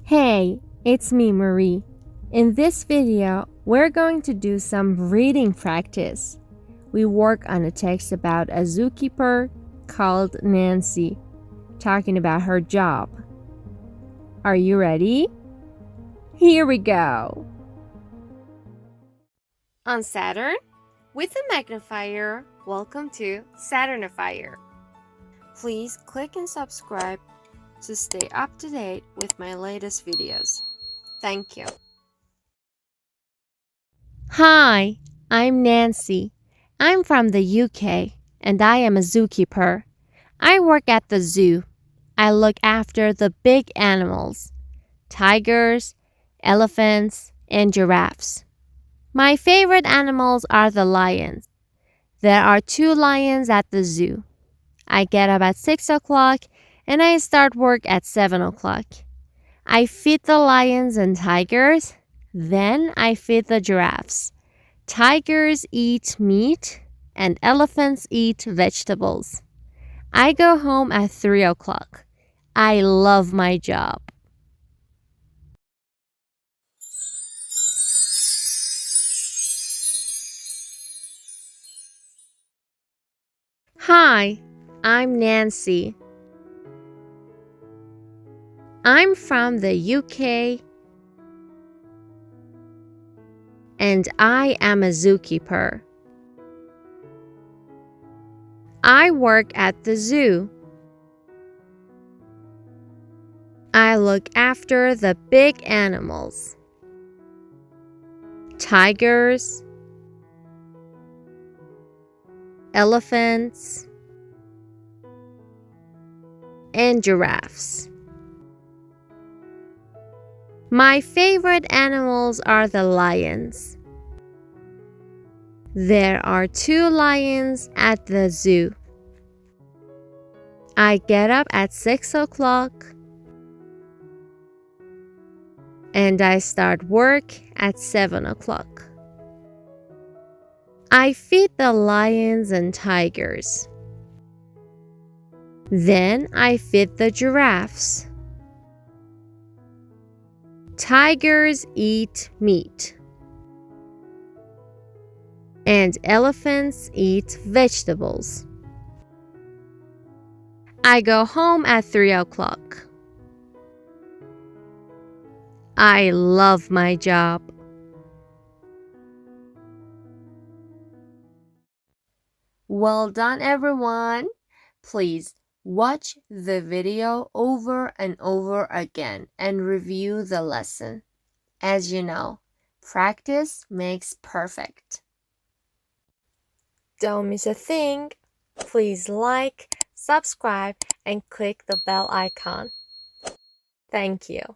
Hey, it's me, Marie. In this video, we're going to do some reading practice. We work on a text about a zookeeper called Nancy, talking about her job. Are you ready? Here we go. On Saturn, with a magnifier, welcome to SaturNifier. Please click and subscribe to stay up to date with my latest videos. Thank you. Hi, I'm Nancy. I'm from the UK and I am a zookeeper. I work at the zoo. I look after the big animals, tigers, elephants, and giraffes. My favorite animals are the lions. There are 2 lions at the zoo. I get up at 6 o'clock and I start work at 7 o'clock. I feed the lions and tigers, then I feed the giraffes. Tigers eat meat and elephants eat vegetables. I go home at 3 o'clock. I love my job. Hi, I'm Nancy. I'm from the UK and I am a zookeeper. I work at the zoo. I look after the big animals, tigers, elephants, and giraffes. My favorite animals are the lions. There are 2 lions at the zoo. I get up at 6 o'clock and I start work at 7 o'clock. I feed the lions and tigers. Then I feed the giraffes. Tigers eat meat and elephants eat vegetables. I go home at 3 o'clock. I love my job. Well done, everyone. Please watch the video over and over again and review the lesson. As you know, practice makes perfect. Don't miss a thing. Please like, subscribe, and click the bell icon. Thank you.